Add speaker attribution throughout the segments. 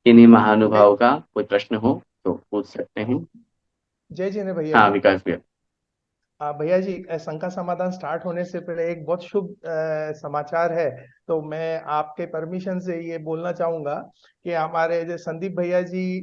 Speaker 1: किन्हीं
Speaker 2: जय
Speaker 1: महानुभाव का कोई प्रश्न हो तो पूछ सकते हैं।
Speaker 2: जय जी ने भैया
Speaker 1: हाँ
Speaker 2: जी।
Speaker 1: विकास भैया।
Speaker 2: भैया जी, शंका समाधान स्टार्ट होने से पहले एक बहुत शुभ समाचार है। तो मैं आपके परमिशन से ये बोलना चाहूंगा कि हमारे जो संदीप भैया जी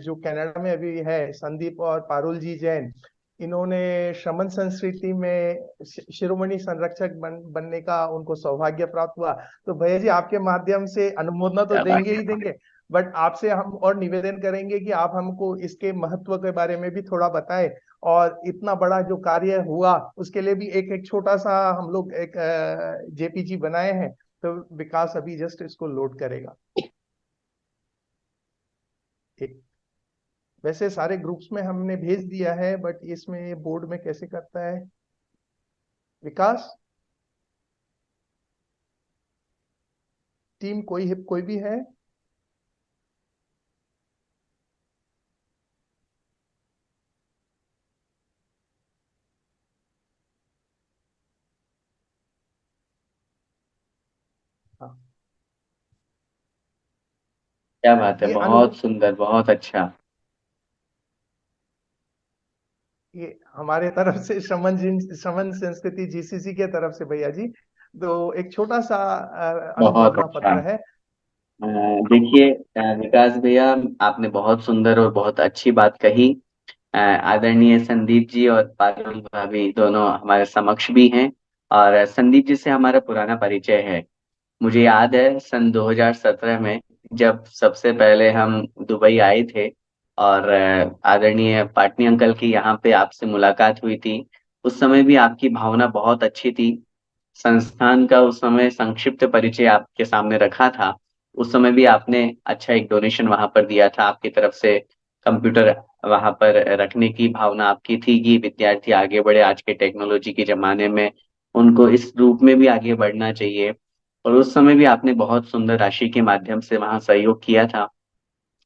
Speaker 2: जो कनाडा में अभी है, संदीप और पारुल जी जैन, इन्होंने श्रमण संस्कृति में शिरोमणि संरक्षक बनने का उनको सौभाग्य प्राप्त हुआ। तो भैया जी, आपके माध्यम से अनुमोदना तो
Speaker 1: क्या बात
Speaker 2: देंगे ही
Speaker 1: है।
Speaker 2: देंगे, बट आपसे हम और निवेदन करेंगे कि आप हमको इसके महत्व के बारे में भी थोड़ा बताएं। और इतना बड़ा जो कार्य हुआ उसके लिए भी एक एक छोटा सा हम लोग एक जेपीजी बनाए हैं। तो विकास अभी जस्ट इसको लोड करेगा। एक वैसे सारे ग्रुप्स में हमने भेज दिया है, बट इसमें बोर्ड में कैसे करता है विकास? टीम कोई भी है? हाँ।
Speaker 1: क्या बात है,
Speaker 2: ये
Speaker 1: बहुत
Speaker 2: अनु
Speaker 1: सुंदर, बहुत अच्छा।
Speaker 2: ये हमारे तरफ से श्रमण संस्कृति जीसीसी के तरफ से भैया जी, तो एक छोटा सा
Speaker 1: बहुत
Speaker 2: अनुमोदना
Speaker 1: अच्छा।
Speaker 2: पत्र है।
Speaker 1: देखिए विकास भैया, आपने बहुत सुंदर और बहुत अच्छी बात कही। आदरणीय संदीप जी और पारुल भाभी दोनों हमारे समक्ष भी हैं। और संदीप जी से हमारा पुराना परिचय है। मुझे याद है सन 2017 में जब सबसे पहले हम दुबई आए थे, और आदरणीय पाटनी अंकल की यहाँ पे आपसे मुलाकात हुई थी। उस समय भी आपकी भावना बहुत अच्छी थी। संस्थान का उस समय संक्षिप्त परिचय आपके सामने रखा था। उस समय भी आपने अच्छा एक डोनेशन वहां पर दिया था आपकी तरफ से। कंप्यूटर वहां पर रखने की भावना आपकी थी कि विद्यार्थी आगे बढ़े आज के टेक्नोलॉजी के जमाने में, उनको इस रूप में भी आगे बढ़ना चाहिए। और उस समय भी आपने बहुत सुंदर राशि के माध्यम से वहां सहयोग किया था।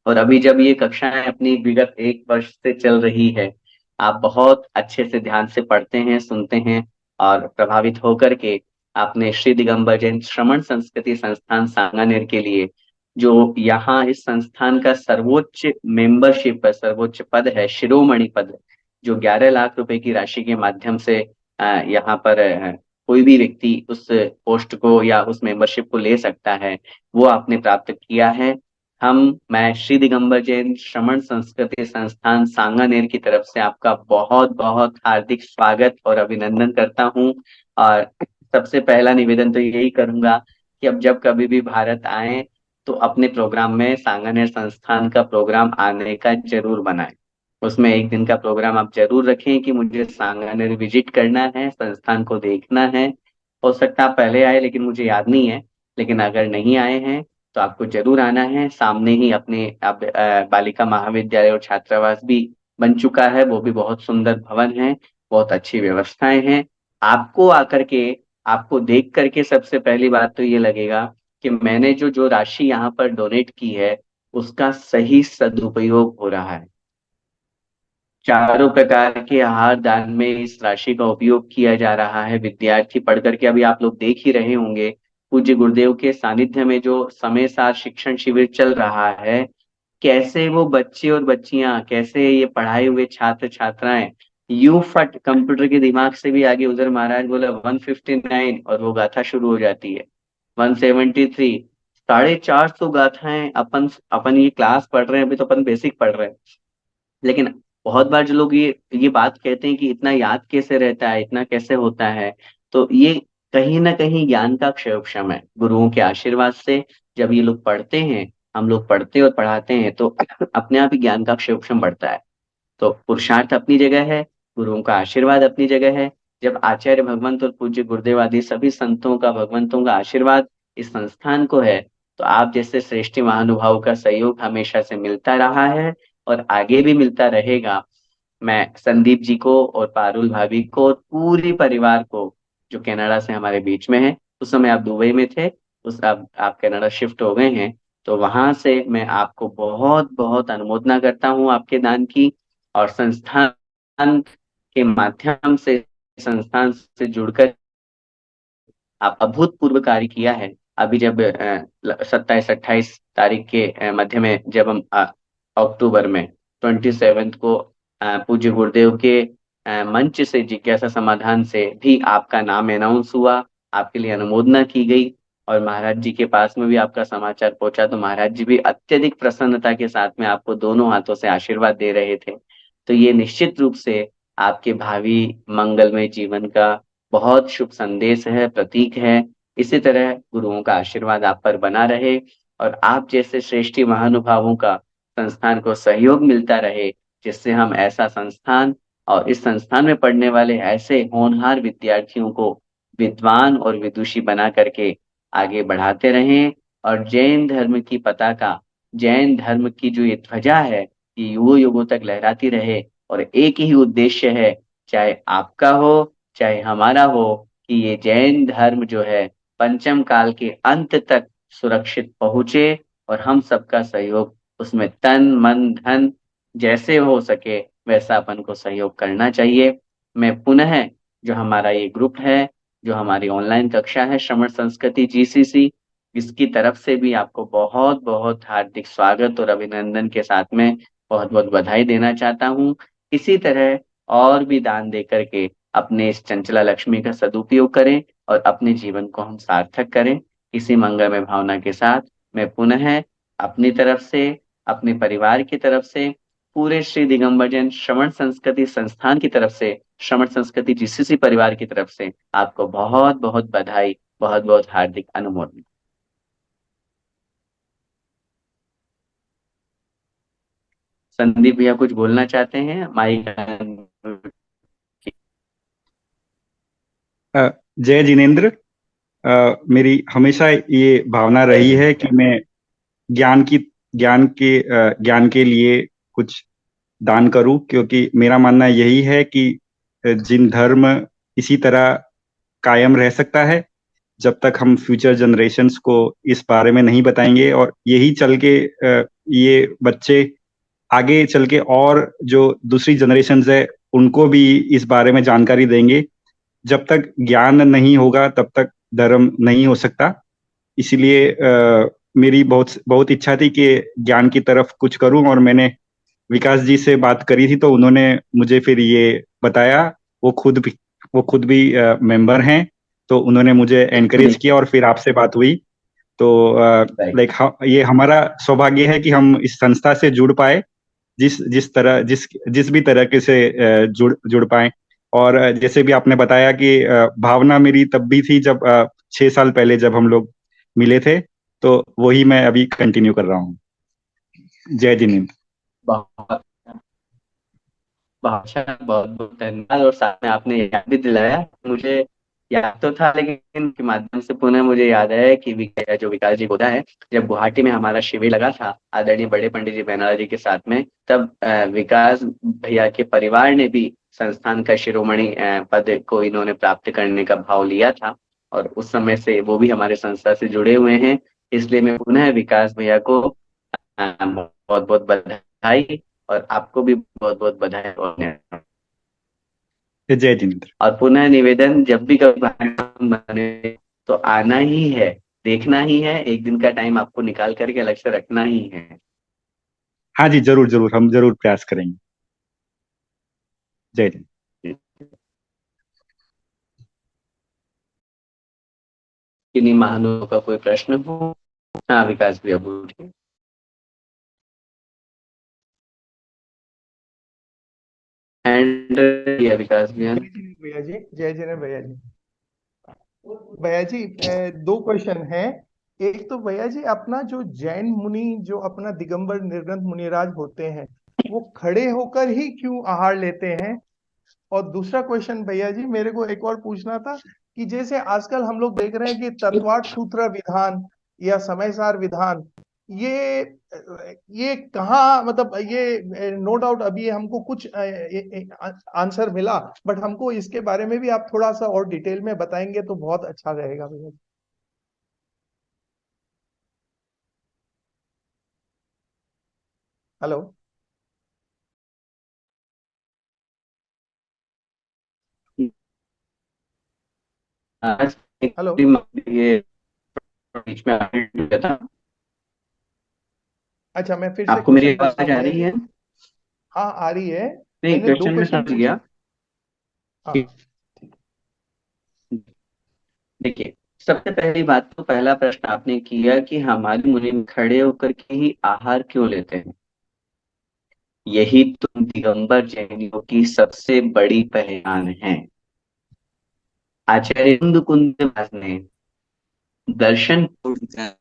Speaker 1: और अभी जब ये कक्षाएं अपनी विगत एक वर्ष से चल रही है, आप बहुत अच्छे से ध्यान से पढ़ते हैं, सुनते हैं, और प्रभावित होकर के आपने श्री दिगंबर जैन श्रमण संस्कृति संस्थान सांगानेर के लिए, जो यहाँ इस संस्थान का सर्वोच्च मेंबरशिप है, सर्वोच्च पद है, शिरोमणि पद, जो 11 लाख रुपए की राशि के माध्यम से यहाँ पर कोई भी व्यक्ति उस पोस्ट को या उस मेंबरशिप को ले सकता है, वो आपने प्राप्त किया है। मैं श्री दिगंबर जैन श्रमण संस्कृति संस्थान सांगानेर की तरफ से आपका बहुत बहुत हार्दिक स्वागत और अभिनंदन करता हूँ। और सबसे पहला निवेदन तो यही करूंगा कि अब जब कभी भी भारत आए तो अपने प्रोग्राम में सांगानेर संस्थान का प्रोग्राम आने का जरूर बनाएं। उसमें एक दिन का प्रोग्राम आप जरूर रखें कि मुझे सांगानेर विजिट करना है, संस्थान को देखना है। हो सकता है आप पहले आए लेकिन मुझे याद नहीं है। लेकिन अगर नहीं आए हैं तो आपको जरूर आना है। सामने ही अपने अब बालिका महाविद्यालय और छात्रावास भी बन चुका है, वो भी बहुत सुंदर भवन है, बहुत अच्छी व्यवस्थाएं हैं। आपको आकर के, आपको देख करके सबसे पहली बात तो ये लगेगा कि मैंने जो जो राशि यहाँ पर डोनेट की है उसका सही सदुपयोग हो रहा है। चारों प्रकार के आहार दान में इस राशि का उपयोग किया जा रहा है। विद्यार्थी पढ़ करके, अभी आप लोग देख ही रहे होंगे, पूज्य गुरुदेव के सानिध्य में जो समय सार शिक्षण शिविर चल रहा है, कैसे वो बच्चे और बच्चियां, कैसे ये पढ़ाए हुए छात्र छात्राएं यू फट कंप्यूटर के दिमाग से भी आगे, उधर महाराज बोला 159 और वो गाथा शुरू हो जाती है 173। 450 गाथाएं अपन अपन ये क्लास पढ़ रहे हैं, अभी तो अपन बेसिक पढ़ रहे हैं। लेकिन बहुत बार जो लोग ये बात कहते हैं कि इतना याद कैसे रहता है, इतना कैसे होता है, तो ये कहीं ना कहीं ज्ञान का क्षय है गुरुओं के आशीर्वाद से। जब ये लोग पढ़ते हैं, हम लोग पढ़ते और पढ़ाते हैं, तो अपने आप ही ज्ञान का क्षय बढ़ता है। तो पुरुषार्थ अपनी जगह है, गुरुओं का आशीर्वाद अपनी जगह है। जब आचार्य भगवंत और पूज्य गुरुदेव आदि सभी संतों का, भगवंतों का आशीर्वाद इस संस्थान को है, तो आप जैसे श्रेष्ठ महानुभाव का सहयोग हमेशा से मिलता रहा है और आगे भी मिलता रहेगा। मैं संदीप जी को और पारुल भाभी को और पूरी परिवार को, जो कनाडा से हमारे बीच में है, उस समय आप दुबई में थे, उस अब आप कनाडा शिफ्ट हो गए हैं, तो वहां से मैं आपको बहुत बहुत अनुमोदना करता हूँ आपके दान की। और संस्थान के माध्यम से, संस्थान से जुड़कर आप अभूतपूर्व कार्य किया है। अभी जब 27-28 तारीख के मध्य में, जब हम अक्टूबर में 27 को पूज्य गुरुदेव के मंच से जिज्ञासा समाधान से भी आपका नाम अनाउंस हुआ, आपके लिए अनुमोदना की गई, और महाराज जी के पास में भी आपका समाचार पहुंचा, तो महाराज जी भी अत्यधिक प्रसन्नता के साथ में आपको दोनों हाथों से आशीर्वाद दे रहे थे। तो ये निश्चित रूप से आपके भावी मंगलमय जीवन का बहुत शुभ संदेश है, प्रतीक है। इसी तरह गुरुओं का आशीर्वाद आप पर बना रहे, और आप जैसे श्रेष्ठी महानुभावों का संस्थान को सहयोग मिलता रहे, जिससे हम ऐसा संस्थान और इस संस्थान में पढ़ने वाले ऐसे होनहार विद्यार्थियों को विद्वान और विदुषी बना करके आगे बढ़ाते रहें। और जैन धर्म की पताका, जैन धर्म की जो ये ध्वजा है, ये युगों युगों तक लहराती रहे। और एक ही उद्देश्य है, चाहे आपका हो चाहे हमारा हो, कि ये जैन धर्म जो है पंचम काल के अंत तक सुरक्षित पहुंचे, और हम सबका सहयोग उसमें तन मन धन जैसे हो सके वैसा अपन को सहयोग करना चाहिए। मैं पुनः, जो हमारा ये ग्रुप है, जो हमारी ऑनलाइन कक्षा है श्रमण संस्कृति जीसीसी, इसकी तरफ से भी आपको बहुत बहुत हार्दिक स्वागत और अभिनंदन के साथ में बहुत बहुत बधाई देना चाहता हूँ। इसी तरह और भी दान दे करके अपने इस चंचला लक्ष्मी का सदुपयोग करें, और अपने जीवन को हम सार्थक करें। इसी मंगलमय भावना के साथ मैं पुनः अपनी तरफ से, अपने परिवार की तरफ से, पूरे श्री दिगंबर जैन श्रवण संस्कृति संस्थान की तरफ से, श्रवण संस्कृति जीसीसी परिवार की तरफ से आपको बहुत बहुत बधाई, बहुत बहुत हार्दिक अनुमोदन। संदीप भैया कुछ बोलना चाहते हैं, माइक।
Speaker 3: जय जिनेन्द्र। मेरी हमेशा ये भावना
Speaker 1: जय
Speaker 3: रही है कि
Speaker 1: जिनेन्द्र।
Speaker 3: मैं ज्ञान की ज्ञान के लिए कुछ दान करूं, क्योंकि मेरा मानना यही है कि जिन धर्म इसी तरह कायम रह सकता है जब तक हम फ्यूचर जनरेशन्स को इस बारे में नहीं बताएंगे, और यही चल के ये बच्चे आगे चल के और जो दूसरी जनरेशन्स है उनको भी इस बारे में जानकारी देंगे। जब तक ज्ञान नहीं होगा तब तक धर्म नहीं हो सकता। इसीलिए मेरी बहुत बहुत इच्छा थी कि ज्ञान की तरफ कुछ करूं, और मैंने विकास जी से बात करी थी, तो उन्होंने मुझे फिर ये बताया। वो खुद भी वो खुद भी मेंबर हैं, तो उन्होंने मुझे एनकरेज किया, और फिर आपसे बात हुई। तो
Speaker 1: राइट।
Speaker 3: लाइक ये हमारा सौभाग्य है कि हम इस संस्था से जुड़ पाए, जिस जिस तरह जिस भी तरीके से जुड़ जुड़ पाए। और जैसे भी आपने बताया कि भावना मेरी तब भी थी जब 6 साल पहले जब हम लोग मिले थे, तो वही मैं अभी कंटिन्यू कर रहा हूँ। जय जिनेन्द्र।
Speaker 1: बहुत बहुत अच्छा, बहुत बहुत धन्यवाद। और साथ में आपने याद भी दिलाया मुझे। याद तो था, लेकिन के माध्यम से पुनः मुझे याद आया कि जो विकास जी होता है, जब गुवाहाटी में हमारा शिविर लगा था आदरणीय बड़े पंडित जी बेनाला जी के साथ में, तब विकास भैया के परिवार ने भी संस्थान का शिरोमणि पद को इन्होंने प्राप्त करने का भाव लिया था, और उस समय से वो भी हमारे संस्था से जुड़े हुए हैं। इसलिए मैं पुनः विकास भैया को बहुत बहुत बधाई, और आपको भी बहुत बहुत बधाई और धन्यवाद।
Speaker 3: जय जिनेन्द्र।
Speaker 1: और पुनः निवेदन, जब भी कभी भाषण बने तो आना ही है, देखना ही है, एक दिन का टाइम आपको निकाल करके अलग से रखना ही है।
Speaker 3: हाँ जी, जरूर जरूर, हम जरूर प्रयास करेंगे। जय जिनेन्द्र।
Speaker 1: किन्हीं महानुभावों का कोई प्रश्न हो? हाँ विकास भैया पूछिए। हैंड या विकास भैया ने।
Speaker 2: जय जिनेन्द्र भैया जी, जय जिनेन्द्र भैया जी। भैया जी, दो क्वेश्चन हैं। एक तो भैया जी, अपना जो जैन मुनि जो अपना दिगंबर निर्गंथ मुनिराज होते हैं, वो खड़े होकर ही क्यों आहार लेते हैं? और दूसरा क्वेश्चन भैया जी, मेरे को एक और पूछना था कि जैसे आजकल हम लोग देख रहे हैं कि तत्वार्थ सूत्र विधान या समय सार विधान, ये ये कहाँ, मतलब ये नो डाउट अभी हमको कुछ आंसर मिला, बट हमको इसके बारे में भी आप थोड़ा सा और डिटेल में बताएंगे तो बहुत अच्छा रहेगा भैया। हेलो।
Speaker 1: आज
Speaker 2: हेलो।
Speaker 1: ये बीच में आपने दिया था।
Speaker 2: अच्छा, मैं फिर से
Speaker 1: आपको मेरी
Speaker 2: क्वेश्चन पूछता
Speaker 1: आवाज
Speaker 2: हूँ
Speaker 1: आ
Speaker 2: भैया
Speaker 1: रही
Speaker 2: जी।
Speaker 1: है?
Speaker 2: हाँ, आ रही है।
Speaker 1: नहीं,
Speaker 2: मैंने दो
Speaker 1: क्वेश्चन में
Speaker 2: क्वेश्चन
Speaker 1: समझ
Speaker 2: पूछे।
Speaker 1: गया।
Speaker 2: हाँ।
Speaker 1: देखिए, सबसे पहली बात तो पहला प्रश्न आपने किया कि हमारे मुनि खड़े होकर के ही आहार क्यों लेते हैं। यही तो दिगंबर जैनियों की सबसे बड़ी पहचान है। आचार्य कुंद ने दर्शन पूर्वक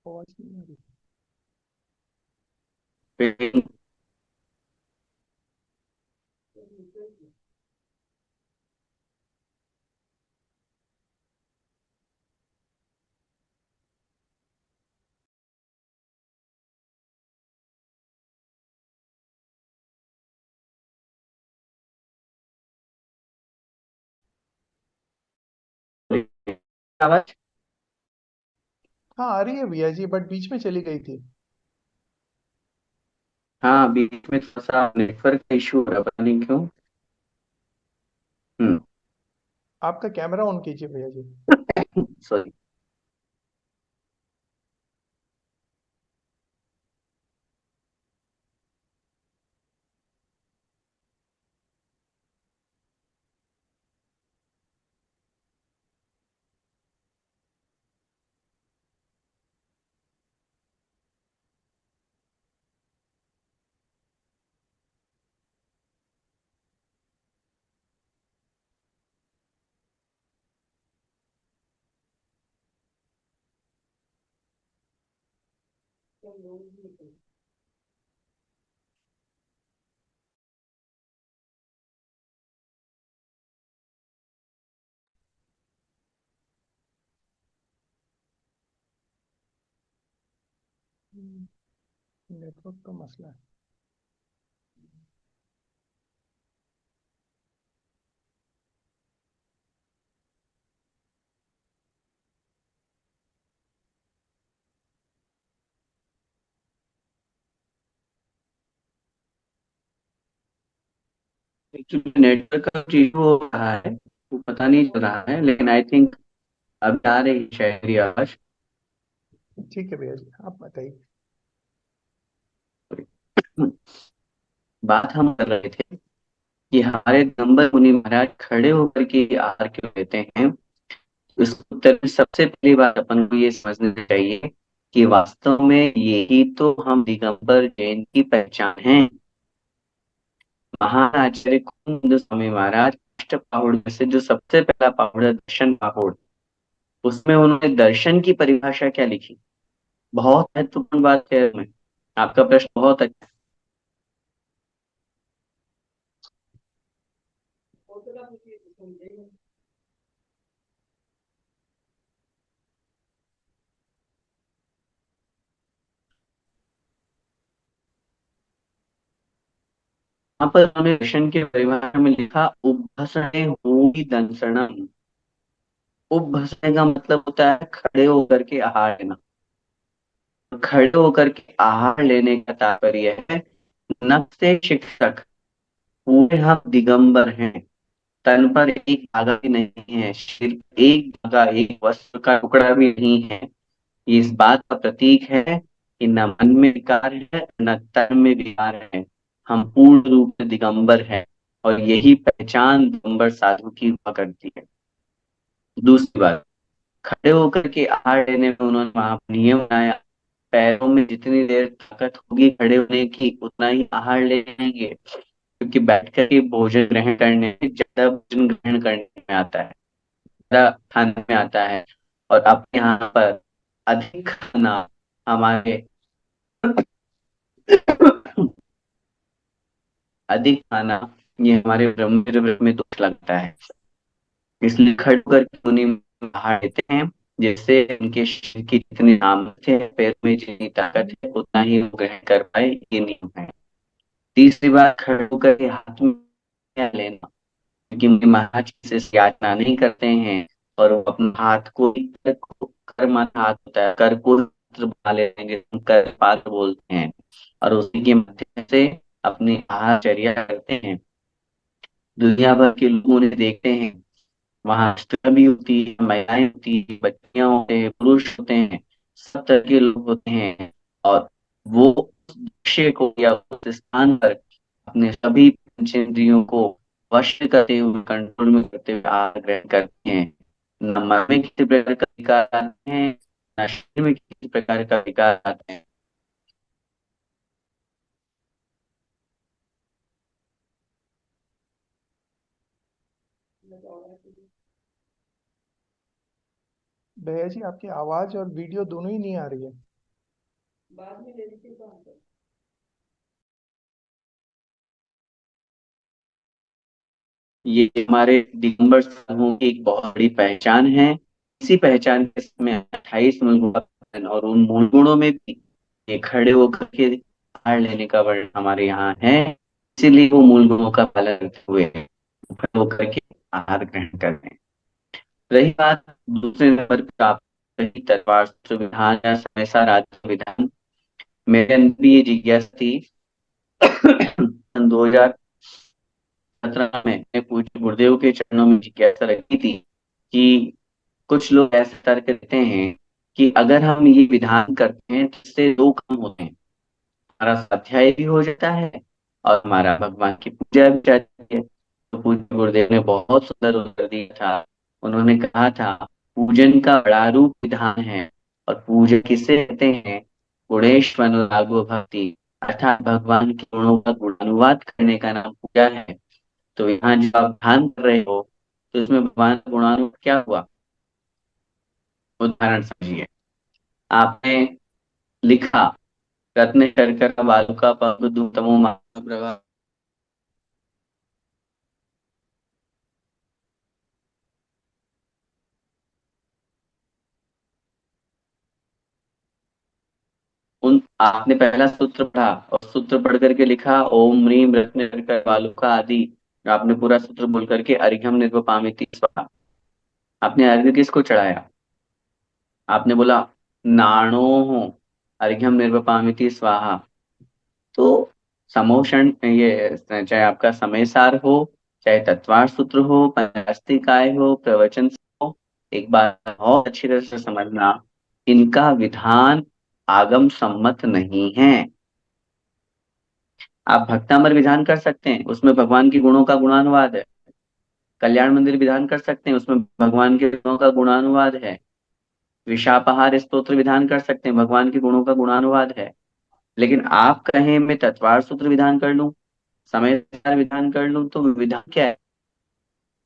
Speaker 2: आवाज नहीं आ रही।
Speaker 1: आवाज।
Speaker 2: हाँ, आ रही है भैया जी, बट बीच में चली गई थी।
Speaker 1: हाँ, बीच में थोड़ा सा नेटवर्क का इशू हो रहा है, पता नहीं क्यों। हम्म।
Speaker 2: आपका कैमरा ऑन कीजिए भैया जी।
Speaker 1: सॉरी।
Speaker 2: नेटवर्क का मसला है।
Speaker 1: एक्चुअली नेटवर्क का इशू हो रहा है, वो पता नहीं चल रहा है, लेकिन आई थिंक अब आ रही है शायद मेरी आवाज।
Speaker 2: ठीक है भैया जी, आप बताइए।
Speaker 1: बात हम कर रहे थे कि हमारे दिगंबर मुनि महाराज खड़े होकर के आहार क्यों लेते हैं। इस उत्तर में सबसे पहली बात अपन को ये समझनी चाहिए कि वास्तव में यही तो हम दिगंबर जैन की पहचान है। महान आचार्य कुंद स्वामी महाराज अष्ट पहाड़ में से जो सबसे पहला पहाड़ है दर्शन पहाड़, उसमें उन्होंने दर्शन की परिभाषा क्या लिखी। बहुत महत्वपूर्ण बात है उसमें। आपका प्रश्न बहुत अच्छा है। यहाँ पर उन्होंने दर्शन की परिभाषा में लिखा उभसने होगी दंसनम। उभसने का मतलब होता है खड़े होकर के आहार लेना। खड़े होकर के आहार लेने का तात्पर्य है नख से शिक्षक पूरे हम दिगंबर हैं। तन पर एक धागा भी नहीं है, सिर पर एक धागा, एक वस्त्र का टुकड़ा भी नहीं है। ये इस बात का प्रतीक है कि न मन में विकार है न तन में विकार है। हम पूर्ण रूप से दिगंबर हैं और यही पहचान दिगंबर साधु की हुआ करती है। दूसरी बात, खड़े होकर के आहार लेने में उन्होंने वहां नियम बनाया। पैरों में जितनी देर ताकत होगी खड़े होने की उतना ही आहार ले लेंगे, क्योंकि बैठ कर के भोजन ग्रहण करने में ज्यादा भोजन ग्रहण करने में आता है, ज्यादा खाने में आता है। और अब यहाँ पर अधिक खाना हमारे अधिक खाना ये हमारे ब्रह्म में दोष लगता है। इसलिए खड़े होकर के मुनि आहार लेते हैं, जिससे उनके शरीर की जितनी सामर्थ्य है, पैर में जितनी ताकत है, उतना ही वो ग्रहण कर पाए, ये नियम है। तीसरी बात, खड़े होकर के हाथ में क्या लेना, क्योंकि मुनि महाराज किसी से याचना नहीं करते हैं और वो अपने हाथ को कर मत हाथ होता है, कर को मंत्र बना लेते हैं, जिसे हम कर पात्र बोलते हैं। और उसी के माध्यम से अपनी आहारचर्या करते हैं, दुनिया भर के लोग उन्हें देखते हैं। वहां स्त्रियां भी होती है, महिलाएं होती है, बच्चियां होते हैं, पुरुष होते हैं, सब तरह के लोग होते हैं। और वो उस दृश्य को या उस स्थान पर अपने सभी पंचेंद्रियों को वश करते हुए, कंट्रोल में करते हुए आहार ग्रहण करते हैं। न मन में किसी प्रकार का विकार आते हैं, न शरीर में किसी प्रकार का विकार आते हैं।
Speaker 2: भैया जी, आपकी आवाज और वीडियो दोनों ही नहीं आ रही है।
Speaker 1: ये हमारे दिगंबर साधुओं की एक बहुत बड़ी पहचान है। इसी पहचान के में 28 मूल गुण और उन मूल गुणों में भी ये खड़े होकर के आहार लेने का वर्ण हमारे यहाँ है। इसीलिए वो मूल गुणों का पालन करते हुए खड़े होकर के आहार ग्रहण करते हैं। रही बात दूसरे नंबर पर, आप रही तलवार सूत्र विधान या समय सार आदि विधान, मेरे अंदर भी ये जिज्ञासा थी। सन 2017 में मैं पूज्य गुरुदेव के चरणों में जिज्ञासा रखी थी कि कुछ लोग ऐसे तर्क देते हैं कि अगर हम ये विधान करते हैं तो इससे दो काम होते हैं, हमारा स्वाध्याय भी हो जाता है और हमारा भगवान की पूजा भी जाती है। तो पूज्य गुरुदेव ने बहुत सुंदर उत्तर दिया था। उन्होंने कहा था, पूजन का बड़ा रूप विधान है, और पूजन किसे कहते हैं? गुणेश्वर अनुरागो भक्ति, अर्थात भगवान के गुणों का गुणानुवाद करने का नाम पूजा है। तो यहाँ जब आप ध्यान कर रहे हो तो इसमें भगवान का गुणानुवाद क्या हुआ? उदाहरण समझिए, आपने लिखा, रत्न शर्करा बालुका पंगु तमो महाप्रभा। उन आपने पहला सूत्र पढ़ा और सूत्र पढ़ करके लिखा ओम ह्रीम रत्न शर्करा बालुका आदि। आपने पूरा सूत्र बोल करके अर्घ्यम निर्वपामिति स्वाहा। आपने अर्घ्य किसको चढ़ाया? आपने बोला नाणो अर्घ्यम निर्वपामिति स्वाहा। तो समोषण, ये चाहे आपका समय सार हो, चाहे तत्वार सूत्र हो, पंचास्तिकाय हो, प्रवचन हो, एक बात बहुत अच्छी तरह से समझना, इनका विधान आगम सम्मत नहीं है। आप भक्तामर विधान कर सकते हैं, उसमें भगवान के गुणों का गुणानुवाद है। कल्याण मंदिर विधान कर सकते हैं, उसमें भगवान के गुणों का गुणानुवाद है। विशापहार स्तोत्र विधान कर सकते हैं, भगवान के गुणों का गुणानुवाद है। लेकिन आप कहें मैं तत्वार सूत्र विधान कर लूं, समय सार विधान कर लूं, तो विधान क्या है?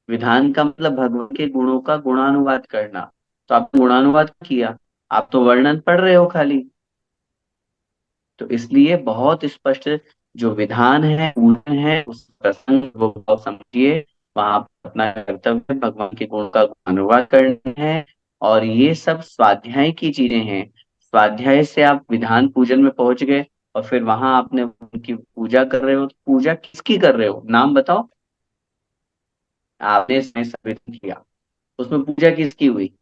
Speaker 1: विधान का मतलब भगवान के गुणों का गुणानुवाद करना। तो आपने गुणानुवाद किया, आप तो वर्णन पढ़ रहे हो खाली। तो इसलिए बहुत स्पष्ट जो विधान है, पूजन है, उस प्रसंग वो बहुत समझिए। वहां पर अपना कर्तव्य भगवान के गुण का अनुवाद करना है। और ये सब स्वाध्याय की चीजें हैं। स्वाध्याय से आप विधान पूजन में पहुंच गए, और फिर वहां आपने उनकी पूजा कर रहे हो। तो पूजा किसकी कर रहे हो, नाम बताओ? आपने इसमें संविधान किया, उसमें पूजा किसकी हुई?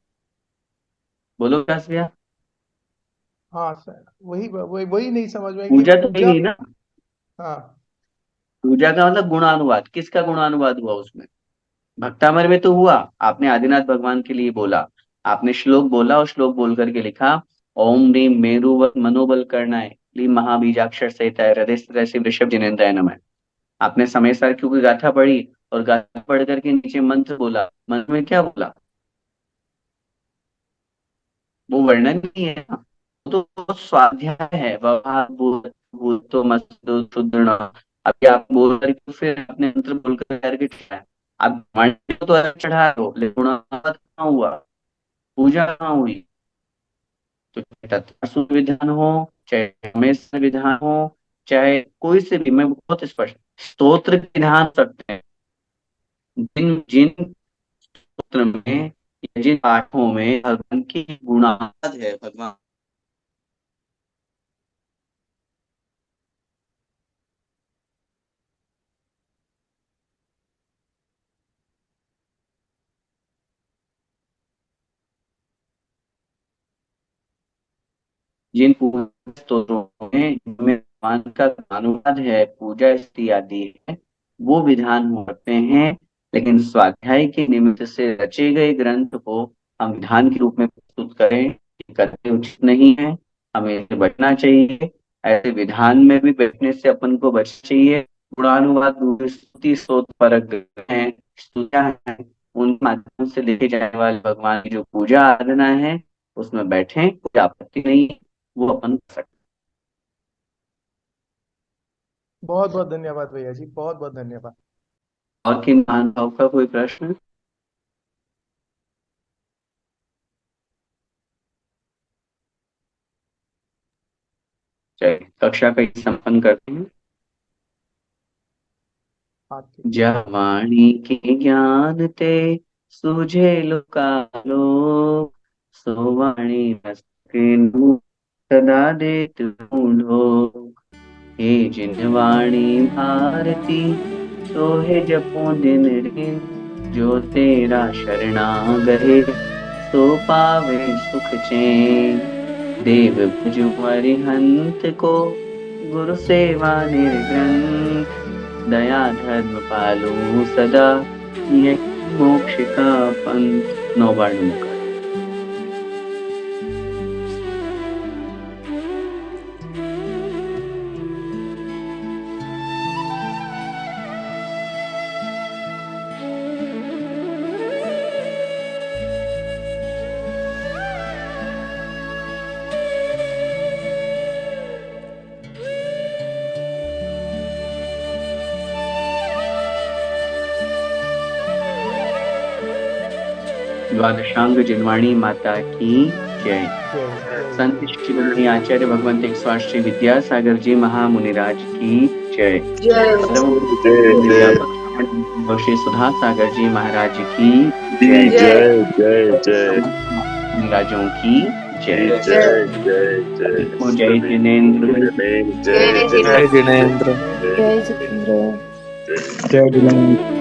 Speaker 1: बोलो व्यास भैया।
Speaker 2: हाँ सर, वही वही वही नहीं समझ में कि
Speaker 1: पूजा तो
Speaker 2: पूजा।
Speaker 1: नहीं ना।
Speaker 2: हाँ।
Speaker 1: पूजा का मतलब गुणानुवाद, किसका गुणानुवाद हुआ उसमें? भक्तामर में तो हुआ, आपने आदिनाथ भगवान के लिए बोला, आपने श्लोक बोला और श्लोक बोल करके लिखा ओम ह्रीम मेरुवत मनोबल करनाय ली महाबीजाक्षर सहित हृदय स्थित श्री वृषभ जिनेन्द्राय नमः। आपने समय सार क्योंकि गाथा पढ़ी, और गाथा पढ़ करके नीचे मंत्र बोला, मंत्र में क्या बोला? वो वर्णन नहीं है ना, वो तो स्वाध्याय है। वह भूत तो मस्तु सुदृढ़। अभी आप बोल करके फिर अपने मंत्र बोल करके चढ़ाया। आप मंत्र को तो अलग चढ़ा रहे हो, लेकिन गुणानुवाद कहाँ हुआ? पूजा कहाँ हुई? तो चाहे तत्व विधान हो, चाहे हमेश विधान हो, चाहे कोई से भी, मैं बहुत स्पष्ट, स्तोत्र के विधान हो सकते हैं। जिन जिन स्तोत्र में या जिन पाठों में भगवान की गुणानुवाद है, भगवान जिन पूजा स्तोत्रों में जिनमें भगवान का अनुवाद है, पूजा स्थिति आदि है वो विधान हो सकते हैं, लेकिन स्वाध्याय के निमित्त से रचे गए ग्रंथ को हम विधान के रूप में प्रस्तुत करें, ये करते उचित नहीं है। हमें इससे बचना चाहिए। ऐसे विधान में भी बैठने से अपन को बचना चाहिए। गुणानुवाद स्तुति स्तोत्र परक है, स्तुतियां हैं, उन माध्यम से लिखे जाने वाले भगवान की जो पूजा आराधना है उसमें बैठे, कोई आपत्ति नहीं है, वो अपन कर सकते
Speaker 2: बहुत बहुत धन्यवाद भैया जी, बहुत बहुत धन्यवाद।
Speaker 1: हैं। और कि महान भाव का कोई प्रश्न? चलिए कक्षा का संपन्न करते हैं।
Speaker 2: आपके
Speaker 1: जब वाणी के ज्ञान ते सूझे लोकालोक, सो वाणी रस के नूत सदा देत ढूंढो। हे जिन वाणी भारती सोहे जपो दिन दिन, जो तेरा शरणागत सो पावे सुख चैन। देव भजु अरिहंत को गुरु सेवा निर्ग्रंथ, दया धर्म पालो सदा यही मोक्ष का पंथ। नौवर्ण मुख। द्वादशांग जिनवाणी माता की जय। संत शिरोमणि आचार्य भगवंत 108 श्री विद्यासागर जी महामुनिराज की जय। श्री सुधा सागर जी महाराज की जय।
Speaker 4: जय जय जय
Speaker 1: मुनिराजों की जय।
Speaker 4: जय जय जय
Speaker 1: जय जिनेन्द्र।
Speaker 4: जय
Speaker 5: जय जिनेंद्र।
Speaker 4: जय
Speaker 5: जय जितेंद्र।
Speaker 3: जय जिनेंद्र।